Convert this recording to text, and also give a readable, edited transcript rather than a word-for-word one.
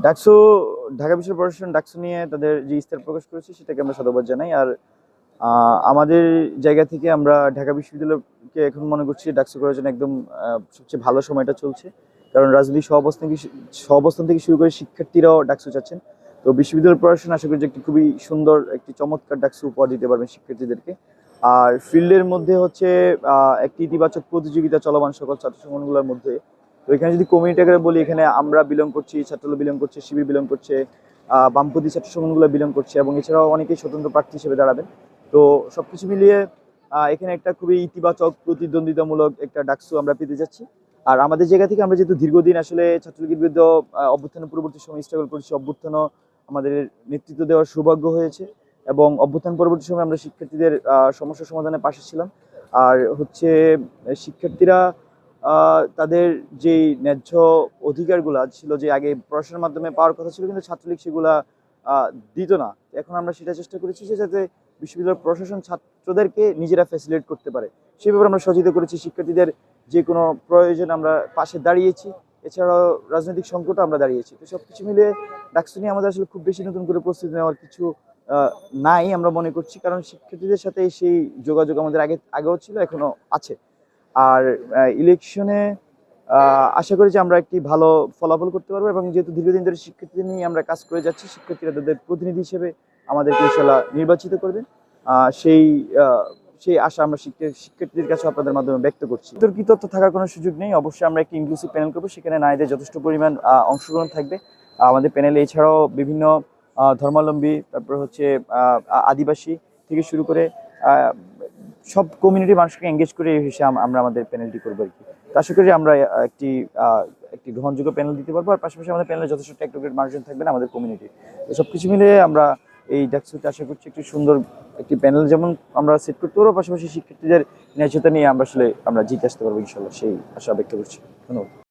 ডাকসু ঢাকা বিশ্ববিদ্যালয় প্রশাসন ডাকসু নিয়ে তাদের যে ইস্তেহার প্রকাশ করেছে সেটাকে আমরা সাধুবাদ জানাই। আর আমাদের জায়গা থেকে আমরা ঢাকা বিশ্ববিদ্যালয়কে এখন মনে করছি ডাকসু করার জন্য একদম সবচেয়ে ভালো সময়টা চলছে। কারণ রাজনৈতিক সহাবস্থান থেকে শুরু করে শিক্ষার্থীরাও ডাকসু চাচ্ছেন। তো বিশ্ববিদ্যালয় প্রশাসন আশা করি যে একটি খুবই সুন্দর একটি চমৎকার ডাকসু উপহার দিতে পারবেন শিক্ষার্থীদেরকে। আর ফিল্ডের মধ্যে হচ্ছে একটি ইতিবাচক প্রতিযোগিতা চলমান সকল ছাত্র সংগঠনগুলোর মধ্যে। তো এখানে যদি কমিউনিটি আকারে বলি, এখানে আমরা বিলং করছি, ছাত্রদল বিলং করছে, শিবির বিলং করছে, বামপন্থী ছাত্র সংগঠনগুলো বিলং করছে এবং এছাড়াও অনেকেই স্বতন্ত্র প্রার্থী হিসেবে দাঁড়াবেন। তো সবকিছু মিলিয়ে এখানে একটা খুবই ইতিবাচক প্রতিদ্বন্দ্বিতামূলক একটা ডাকসু আমরা পেতে যাচ্ছি। আর আমাদের জায়গা থেকে আমরা যেহেতু দীর্ঘদিন আসলে ছাত্রলীগের বিরুদ্ধে অভ্যুত্থানের পূর্ববর্তী সময় স্ট্রাগল করেছি, অভ্যুত্থানও আমাদের নেতৃত্ব দেওয়ার সৌভাগ্য হয়েছে এবং অভ্যুত্থান পরবর্তী সময় আমরা শিক্ষার্থীদের সমস্যা সমাধানের পাশে ছিলাম। আর হচ্ছে শিক্ষার্থীরা তাদের যেই ন্যায্য অধিকারগুলা ছিল, যে আগে পড়াশোনার মাধ্যমে পাওয়ার কথা ছিল কিন্তু ছাত্রলীগ সেগুলা দিত না। এখন আমরা সেটা চেষ্টা করেছি যে যাতে বিশ্ববিদ্যালয় প্রশাসন ছাত্রদেরকে নিজেরা ফ্যাসিলিটেট করতে পারে, সেই ব্যাপারে আমরা সচেতন করেছি। শিক্ষার্থীদের যে কোনো প্রয়োজন আমরা পাশে দাঁড়িয়েছি, এছাড়াও রাজনৈতিক সংকটও আমরা দাঁড়িয়েছি। তো সবকিছু মিলে ডাকসু নিয়ে আমাদের আসলে খুব বেশি নতুন করে প্রস্তুতি নেওয়ার কিছু নাই আমরা মনে করছি, কারণ শিক্ষার্থীদের সাথে সেই যোগাযোগ আমাদের আগেও ছিল, এখনো আছে। আর ইলেকশনে আশা করি যে আমরা একটি ভালো ফলাফল করতে পারবো এবং যেহেতু দীর্ঘদিন ধরে শিক্ষার্থীদের নিয়ে আমরা কাজ করে যাচ্ছি, শিক্ষার্থীরা তাদের প্রতিনিধি হিসেবে আমাদেরকে ইনশাল্লাহ নির্বাচিত করবেন। সেই সেই আশা আমরা শিক্ষার্থীদের কাছে আপনাদের মাধ্যমে ব্যক্ত করছি। বিতর্কিত তথ্য থাকার কোনো সুযোগ নেই। অবশ্যই আমরা একটি ইনক্লুসিভ প্যানেল করবো, সেখানে নারীদের যথেষ্ট পরিমাণ অংশগ্রহণ থাকবে আমাদের প্যানেলে। এছাড়াও বিভিন্ন ধর্মাবলম্বী, তারপর হচ্ছে আদিবাসী থেকে শুরু করে সব কমিউনিটির মানুষকে এঙ্গেজ করে এই হিসেবে আমরা আমাদের প্যানেলটি করবো আর কি। তো আশা করি আমরা একটি গ্রহণযোগ্য প্যানেল দিতে পারবো। আর পাশাপাশি আমাদের প্যানেলে যথেষ্ট টেকনোক্রেট মানুষজন থাকবেন আমাদের কমিউনিটি। তো সবকিছু মিলে আমরা এই ডাকসুতে আশা করছি একটি সুন্দর একটি প্যানেল যেমন আমরা সেট করতে পারবো, পাশাপাশি শিক্ষার্থীদের ন্যায্যতা নিয়ে আমরা জিতে আসতে পারবো ইনশাল্লাহ, সেই আশা ব্যক্ত করছি। ধন্যবাদ।